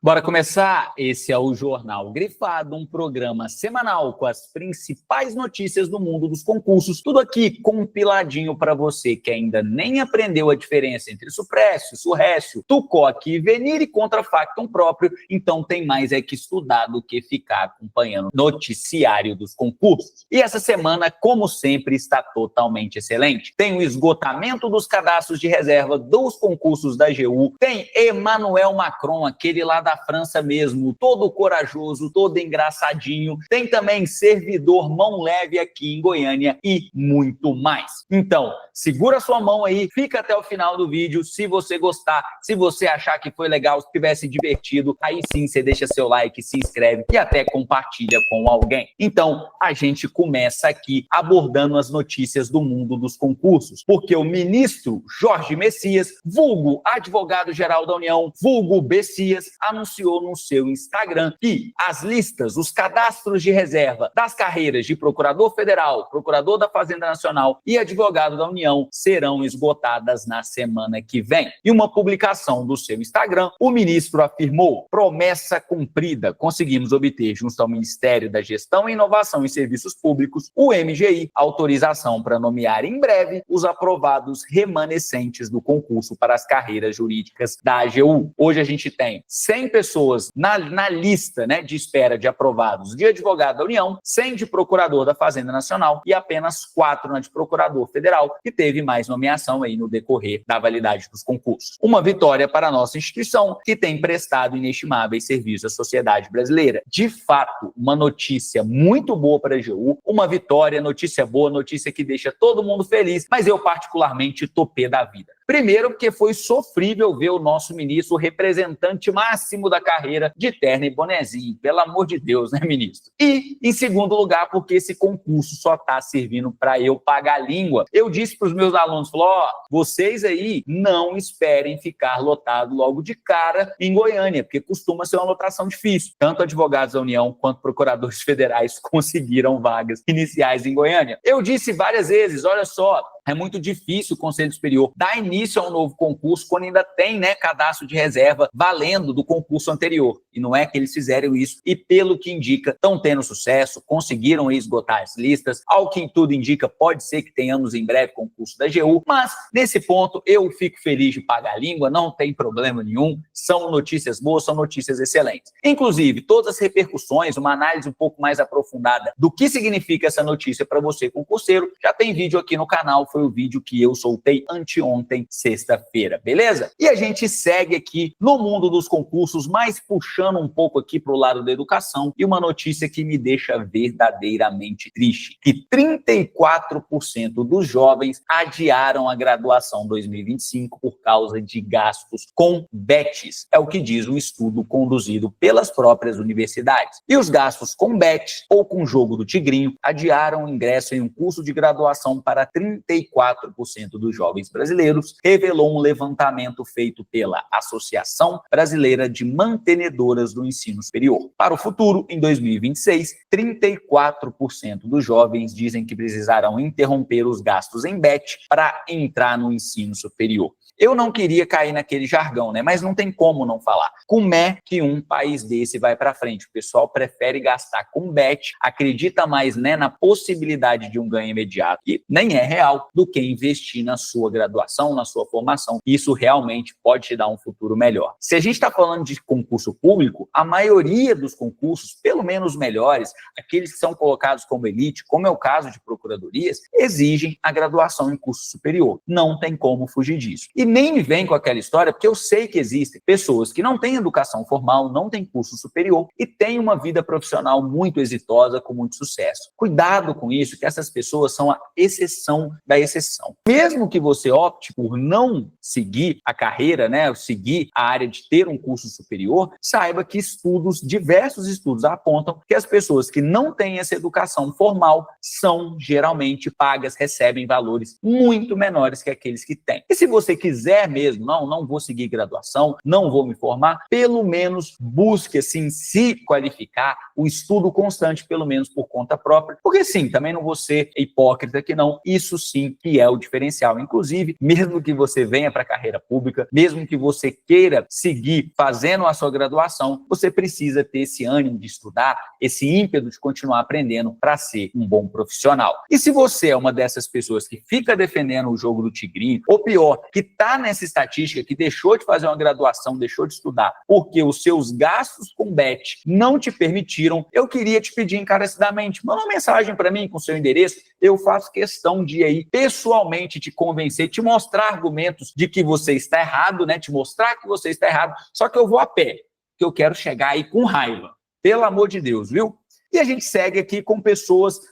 Bora começar? Esse é o Jornal Grifado, um programa semanal com as principais notícias do mundo dos concursos. Tudo aqui compiladinho para você que ainda nem aprendeu a diferença entre suprécio, surrécio, tucoque, venir e contrafactum próprio. Então tem mais que estudar do que ficar acompanhando o noticiário dos concursos. E essa semana, como sempre, está totalmente excelente. Tem o esgotamento dos cadastros de reserva dos concursos da AGU, tem Emmanuel Macron, aquele lá da França mesmo, todo corajoso, todo engraçadinho. Tem também servidor mão leve aqui em Goiânia e muito mais. Então, segura sua mão aí, fica até o final do vídeo. Se você gostar, se você achar que foi legal, se tivesse divertido, aí sim você deixa seu like, se inscreve e até compartilha com alguém. Então, a gente começa aqui abordando as notícias do mundo dos concursos, porque o ministro Jorge Messias, vulgo advogado-geral da União, vulgo Bessias, anunciou no seu Instagram que as listas, os cadastros de reserva das carreiras de procurador federal, procurador da Fazenda Nacional e advogado da União serão esgotadas na semana que vem. Em uma publicação do seu Instagram, o ministro afirmou: promessa cumprida, conseguimos obter, junto ao Ministério da Gestão e Inovação em Serviços Públicos, o MGI, autorização para nomear em breve os aprovados remanescentes do concurso para as carreiras jurídicas da AGU. Hoje a gente tem 100 pessoas na lista, de espera de aprovados de advogado da União, 100 de procurador da Fazenda Nacional e apenas 4 de procurador federal, que teve mais nomeação aí no decorrer da validade dos concursos. Uma vitória para a nossa instituição, que tem prestado inestimáveis serviços à sociedade brasileira. De fato, uma notícia muito boa para a AGU, uma vitória, notícia boa, notícia que deixa todo mundo feliz, mas eu particularmente tô pé da vida. Primeiro, porque foi sofrível ver o nosso ministro, o representante máximo da carreira, de terno e bonezinho. Pelo amor de Deus, né, ministro? E, em segundo lugar, porque esse concurso só está servindo para eu pagar a língua. Eu disse para os meus alunos, vocês aí não esperem ficar lotado logo de cara em Goiânia, porque costuma ser uma lotação difícil. Tanto advogados da União quanto procuradores federais conseguiram vagas iniciais em Goiânia. Eu disse várias vezes, olha só, é muito difícil o Conselho Superior dar início a um novo concurso quando ainda tem, cadastro de reserva valendo do concurso anterior. E não é que eles fizeram isso. E pelo que indica, estão tendo sucesso, conseguiram esgotar as listas. Ao que tudo indica, pode ser que tenhamos em breve concurso da AGU. Mas, nesse ponto, eu fico feliz de pagar a língua, não tem problema nenhum. São notícias boas, são notícias excelentes. Inclusive, todas as repercussões, uma análise um pouco mais aprofundada do que significa essa notícia para você, concurseiro, já tem vídeo aqui no canal. Foi o vídeo que eu soltei anteontem, sexta-feira, beleza? E a gente segue aqui no mundo dos concursos, mas puxando um pouco aqui para o lado da educação, e uma notícia que me deixa verdadeiramente triste, que 34% dos jovens adiaram a graduação 2025 por causa de gastos com bets. É o que diz um estudo conduzido pelas próprias universidades. E os gastos com bets ou com jogo do tigrinho adiaram o ingresso em um curso de graduação para 34% dos jovens brasileiros, revelou um levantamento feito pela Associação Brasileira de Mantenedoras do Ensino Superior. Para o futuro, em 2026, 34% dos jovens dizem que precisarão interromper os gastos em bet para entrar no ensino superior. Eu não queria cair naquele jargão, mas não tem como não falar. Como é que um país desse vai para frente? O pessoal prefere gastar com bet, acredita mais na possibilidade de um ganho imediato, que nem é real, do que investir na sua graduação, na sua formação. Isso realmente pode te dar um futuro melhor. Se a gente está falando de concurso público, a maioria dos concursos, pelo menos melhores, aqueles que são colocados como elite, como é o caso de procuradorias, exigem a graduação em curso superior. Não tem como fugir disso. E nem me vem com aquela história, porque eu sei que existem pessoas que não têm educação formal, não têm curso superior e têm uma vida profissional muito exitosa, com muito sucesso. Cuidado com isso, que essas pessoas são a exceção da exceção. Mesmo que você opte por não seguir a carreira, seguir a área de ter um curso superior, saiba que diversos estudos apontam que as pessoas que não têm essa educação formal são geralmente pagas, recebem valores muito menores que aqueles que têm. E se você quiser mesmo, não vou seguir graduação, não vou me formar, pelo menos busque assim se qualificar, o estudo constante, pelo menos por conta própria, porque sim, também não vou ser hipócrita que não, isso sim que é o diferencial. Inclusive, mesmo que você venha para a carreira pública, mesmo que você queira seguir fazendo a sua graduação, graduação, você precisa ter esse ânimo de estudar, esse ímpeto de continuar aprendendo para ser um bom profissional. E se você é uma dessas pessoas que fica defendendo o jogo do tigrinho, ou pior, que está nessa estatística, que deixou de fazer uma graduação, deixou de estudar, porque os seus gastos com bet não te permitiram, eu queria te pedir encarecidamente, manda uma mensagem para mim com seu endereço, eu faço questão de aí pessoalmente te convencer, te mostrar argumentos de que você está errado, né? Te mostrar que você está errado, só que eu vou a pé, que eu quero chegar aí com raiva. Pelo amor de Deus, viu? E a gente segue aqui com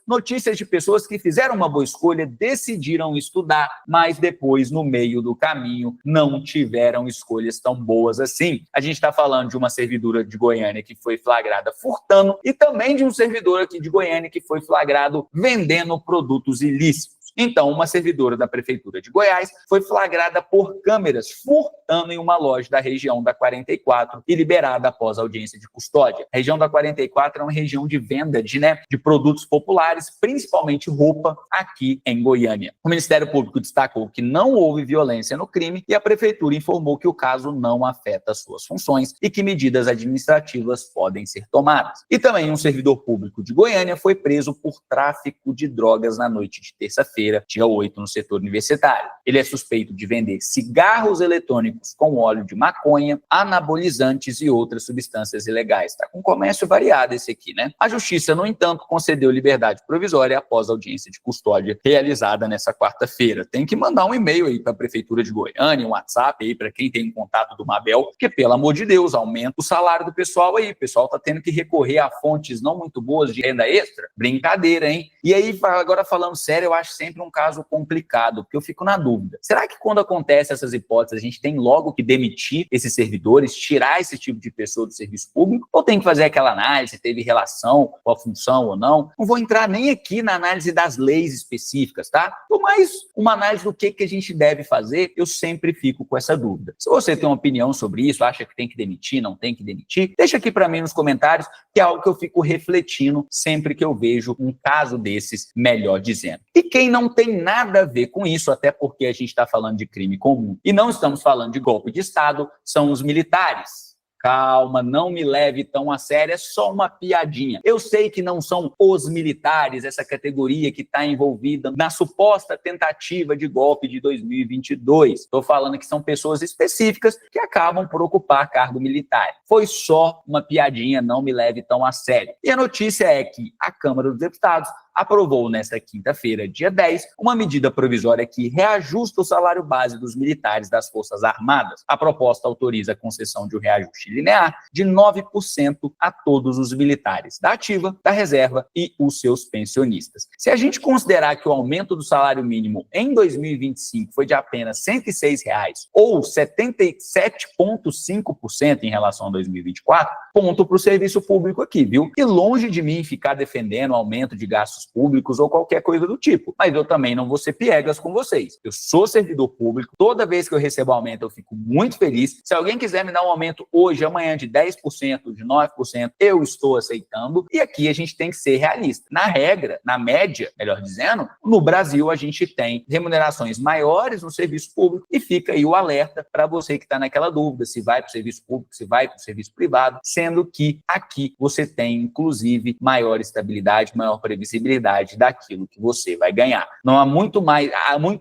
notícias de pessoas que fizeram uma boa escolha, decidiram estudar, mas depois, no meio do caminho, não tiveram escolhas tão boas assim. A gente está falando de uma servidora de Goiânia que foi flagrada furtando e também de um servidor aqui de Goiânia que foi flagrado vendendo produtos ilícitos. Então, uma servidora da Prefeitura de Goiás foi flagrada por câmeras furtando em uma loja da região da 44 e liberada após audiência de custódia. A região da 44 é uma região de venda de produtos populares, principalmente roupa, aqui em Goiânia. O Ministério Público destacou que não houve violência no crime e a Prefeitura informou que o caso não afeta suas funções e que medidas administrativas podem ser tomadas. E também um servidor público de Goiânia foi preso por tráfico de drogas na noite de terça-feira, dia 8, no setor universitário. Ele é suspeito de vender cigarros eletrônicos com óleo de maconha, anabolizantes e outras substâncias ilegais. Está com comércio variado esse aqui, né? A Justiça, no entanto, concedeu liberdade provisória após a audiência de custódia realizada nessa quarta-feira. Tem que mandar um e-mail aí para a Prefeitura de Goiânia, um WhatsApp aí para quem tem contato do Mabel, porque, pelo amor de Deus, aumenta o salário do pessoal aí. O pessoal está tendo que recorrer a fontes não muito boas de renda extra. Brincadeira, hein? E aí, agora falando sério, eu acho sempre um caso complicado, porque eu fico na dúvida. Será que quando acontece essas hipóteses, a gente tem logo que demitir esses servidores, tirar esse tipo de pessoa do serviço público? Ou tem que fazer aquela análise, se teve relação com a função ou não? Não vou entrar nem aqui na análise das leis específicas, tá? Por mais uma análise do que a gente deve fazer, eu sempre fico com essa dúvida. Se você tem uma opinião sobre isso, acha que tem que demitir, não tem que demitir, deixa aqui para mim nos comentários, que é algo que eu fico refletindo sempre que eu vejo um caso desses, melhor dizendo. E quem não tem nada a ver com isso, até porque a gente está falando de crime comum e não estamos falando de golpe de Estado, são os militares. Calma, não me leve tão a sério, é só uma piadinha. Eu sei que não são os militares, essa categoria que está envolvida na suposta tentativa de golpe de 2022. Estou falando que são pessoas específicas que acabam por ocupar cargo militar. Foi só uma piadinha, não me leve tão a sério. E a notícia é que a Câmara dos Deputados aprovou nesta quinta-feira, dia 10, uma medida provisória que reajusta o salário base dos militares das Forças Armadas. A proposta autoriza a concessão de um reajuste linear de 9% a todos os militares da ativa, da reserva e os seus pensionistas. Se a gente considerar que o aumento do salário mínimo em 2025 foi de apenas R$ 106 ou 77,5% em relação a 2024, ponto para o serviço público aqui, viu? E longe de mim ficar defendendo o aumento de gastos públicos ou qualquer coisa do tipo, mas eu também não vou ser piegas com vocês. Eu sou servidor público, toda vez que eu recebo aumento eu fico muito feliz. Se alguém quiser me dar um aumento hoje, amanhã de 10%, de 9%, eu estou aceitando. E aqui a gente tem que ser realista. Na regra, na média, melhor dizendo, no Brasil a gente tem remunerações maiores no serviço público e fica aí o alerta para você que está naquela dúvida se vai para o serviço público, se vai para o serviço privado, sendo que aqui você tem, inclusive, maior estabilidade, maior previsibilidade daquilo que você vai ganhar. Não há muito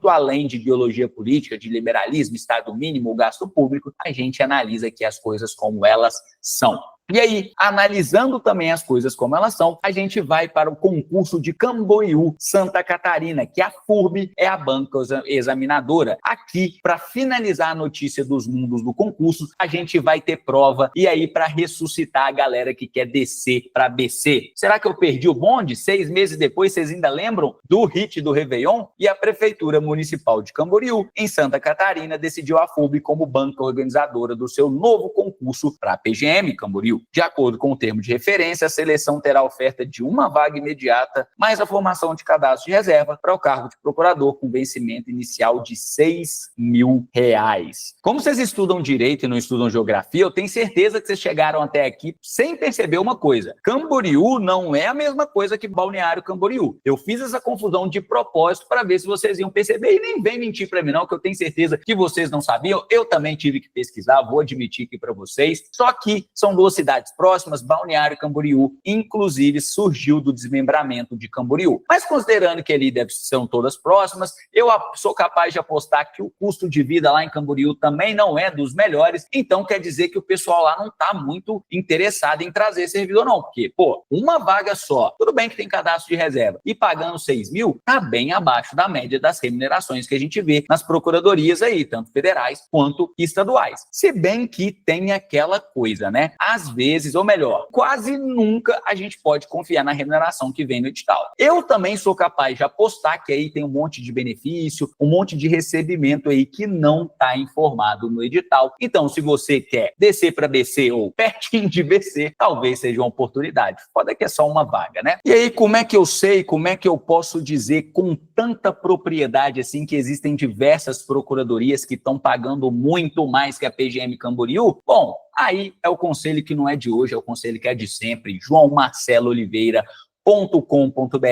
além de ideologia política, de liberalismo, Estado mínimo, gasto público, a gente analisa aqui as coisas como elas são. E aí, analisando também as coisas como elas são, a gente vai para o concurso de Camboriú, Santa Catarina, que a FURB é a banca examinadora. Aqui, para finalizar a notícia dos mundos do concurso, a gente vai ter prova e aí para ressuscitar a galera que quer descer para BC. Será que eu perdi o bonde? 6 meses depois, vocês ainda lembram do hit do Réveillon? E a Prefeitura Municipal de Camboriú, em Santa Catarina, decidiu a FURB como banca organizadora do seu novo concurso para a PGM Camboriú. De acordo com o termo de referência, a seleção terá a oferta de uma vaga imediata, mais a formação de cadastro de reserva para o cargo de procurador com vencimento inicial de R$6.000. Como vocês estudam direito e não estudam geografia, eu tenho certeza que vocês chegaram até aqui sem perceber uma coisa. Camboriú não é a mesma coisa que Balneário Camboriú. Eu fiz essa confusão de propósito para ver se vocês iam perceber e nem vem mentir para mim não, que eu tenho certeza que vocês não sabiam. Eu também tive que pesquisar, vou admitir aqui para vocês. Só que são duas cidades cidades próximas, Balneário Camboriú, inclusive, surgiu do desmembramento de Camboriú. Mas considerando que ali são todas próximas, eu sou capaz de apostar que o custo de vida lá em Camboriú também não é dos melhores, então quer dizer que o pessoal lá não está muito interessado em trazer servidor não, porque, pô, uma vaga só, tudo bem que tem cadastro de reserva, e pagando 6 mil, tá bem abaixo da média das remunerações que a gente vê nas procuradorias aí, tanto federais quanto estaduais. Se bem que tem aquela coisa, né? Às vezes, ou melhor, quase nunca a gente pode confiar na remuneração que vem no edital. Eu também sou capaz de apostar que aí tem um monte de benefício, um monte de recebimento aí que não está informado no edital. Então, se você quer descer para BC ou pertinho de BC, talvez seja uma oportunidade. Foda que é só uma vaga, né? E aí, como é que eu sei, como é que eu posso dizer com tanta propriedade assim que existem diversas procuradorias que estão pagando muito mais que a PGM Camboriú? Bom, aí é o conselho que não é de hoje, é o conselho que é de sempre. João Marcelo Oliveira, .com.br,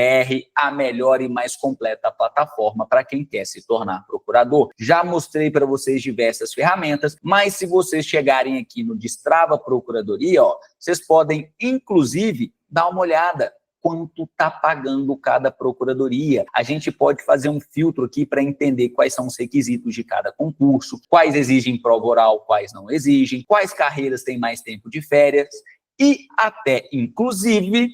a melhor e mais completa plataforma para quem quer se tornar procurador. Já mostrei para vocês diversas ferramentas, mas se vocês chegarem aqui no Destrava Procuradoria, ó, vocês podem, inclusive, dar uma olhada quanto está pagando cada procuradoria. A gente pode fazer um filtro aqui para entender quais são os requisitos de cada concurso, quais exigem prova oral, quais não exigem, quais carreiras têm mais tempo de férias e até, inclusive,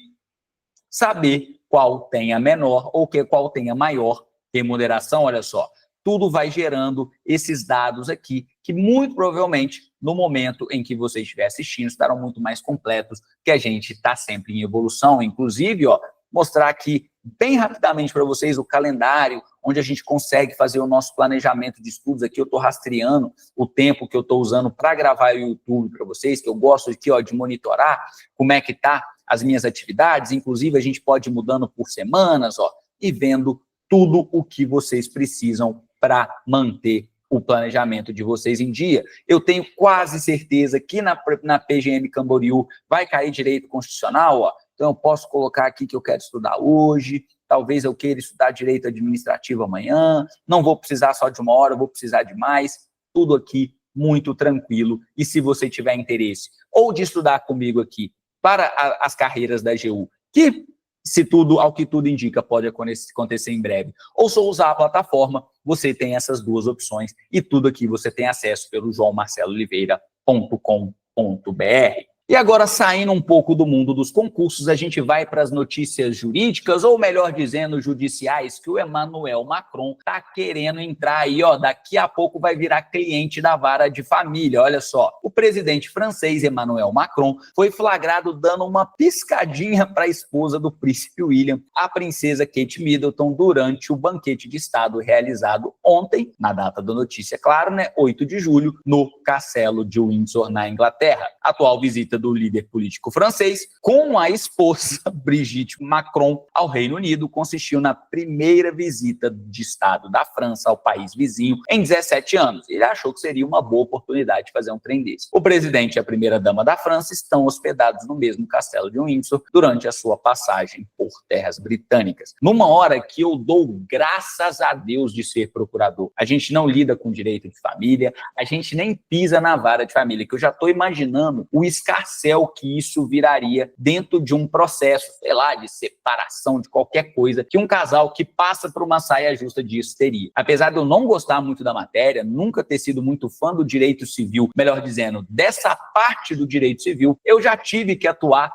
saber qual tem a menor ou qual tem a maior remuneração. Olha só, tudo vai gerando esses dados aqui, que muito provavelmente, no momento em que você estiver assistindo, estarão muito mais completos, que a gente está sempre em evolução. Inclusive, ó, mostrar aqui bem rapidamente para vocês o calendário, onde a gente consegue fazer o nosso planejamento de estudos. Aqui eu estou rastreando o tempo que eu estou usando para gravar o YouTube para vocês, que eu gosto aqui, ó, de monitorar como é que está as minhas atividades. Inclusive, a gente pode ir mudando por semanas, ó, e vendo tudo o que vocês precisam para manter o planejamento de vocês em dia. Eu tenho quase certeza que na PGM Camboriú vai cair direito constitucional, ó. Então, eu posso colocar aqui que eu quero estudar hoje, talvez eu queira estudar direito administrativo amanhã, não vou precisar só de uma hora, vou precisar de mais, tudo aqui muito tranquilo. E se você tiver interesse ou de estudar comigo aqui para as carreiras da AGU, que, se tudo, ao que tudo indica, pode acontecer em breve, ou só usar a plataforma, você tem essas duas opções e tudo aqui você tem acesso pelo joaomarcelooliveira.com.br. E agora, saindo um pouco do mundo dos concursos, a gente vai para as notícias jurídicas, ou melhor dizendo, judiciais, que o Emmanuel Macron está querendo entrar aí, ó, daqui a pouco vai virar cliente da vara de família. Olha só, o presidente francês Emmanuel Macron foi flagrado dando uma piscadinha para a esposa do príncipe William, a princesa Kate Middleton, durante o banquete de estado realizado ontem, na data da notícia, claro, né, 8 de julho, no Castelo de Windsor, na Inglaterra. A atual visita do líder político francês com a esposa Brigitte Macron ao Reino Unido consistiu na primeira visita de Estado da França ao país vizinho em 17 anos. Ele achou que seria uma boa oportunidade de fazer um trem desse. O presidente e a primeira-dama da França estão hospedados no mesmo Castelo de Windsor durante a sua passagem por terras britânicas. Numa hora que eu dou graças a Deus de ser procurador. A gente não lida com direito de família, a gente nem pisa na vara de família, que eu já estou imaginando o escarcéu que isso viraria dentro de um processo, sei lá, de separação, de qualquer coisa, que um casal que passa por uma saia justa disso teria. Apesar de eu não gostar muito da matéria, nunca ter sido muito fã do direito civil, melhor dizendo, dessa parte do direito civil, eu já tive que atuar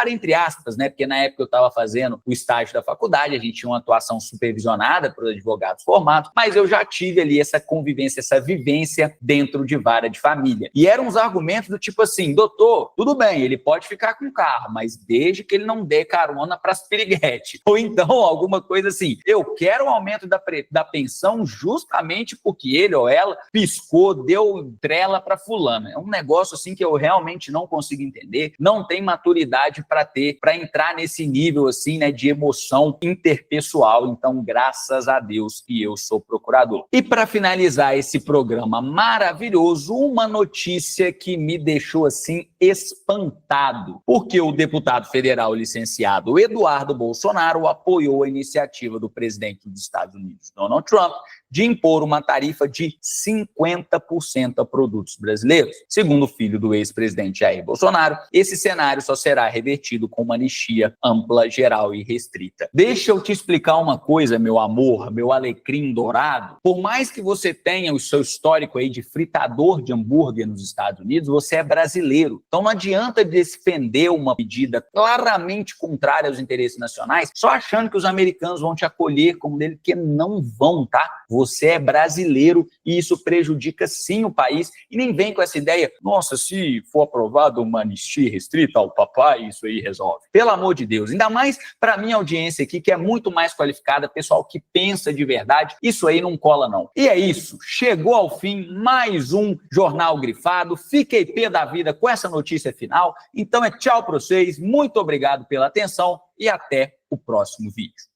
entre aspas, né? Porque na época eu estava fazendo o estágio da faculdade, a gente tinha uma atuação supervisionada por advogados formados, mas eu já tive ali essa convivência, essa vivência dentro de vara de família. E eram uns argumentos do tipo assim, doutor, tudo bem, ele pode ficar com o carro, mas desde que ele não dê carona para as piriguetes. Ou então alguma coisa assim, eu quero um aumento da pensão justamente porque ele ou ela piscou, deu trela para fulana. É um negócio assim que eu realmente não consigo entender, não tem maturidade para entrar nesse nível assim, né, de emoção interpessoal. Então, graças a Deus que eu sou procurador. E para finalizar esse programa maravilhoso, uma notícia que me deixou assim espantado, porque o deputado federal licenciado Eduardo Bolsonaro apoiou a iniciativa do presidente dos Estados Unidos, Donald Trump, de impor uma tarifa de 50% a produtos brasileiros. Segundo o filho do ex-presidente Jair Bolsonaro, esse cenário só será revertido com uma anistia ampla, geral e restrita. Deixa eu te explicar uma coisa, meu amor, meu alecrim dourado. Por mais que você tenha o seu histórico aí de fritador de hambúrguer nos Estados Unidos, você é brasileiro. Então não adianta defender uma medida claramente contrária aos interesses nacionais, só achando que os americanos vão te acolher como dele, porque não vão, tá? Você é brasileiro e isso prejudica sim o país. E nem vem com essa ideia, nossa, se for aprovado uma anistia restrita ao papai, isso aí resolve. Pelo amor de Deus, ainda mais para minha audiência aqui, que é muito mais qualificada, pessoal que pensa de verdade, isso aí não cola não. E é isso, chegou ao fim mais um Jornal Grifado, fiquei pé da vida com essa notícia final, então é tchau para vocês, muito obrigado pela atenção e até o próximo vídeo.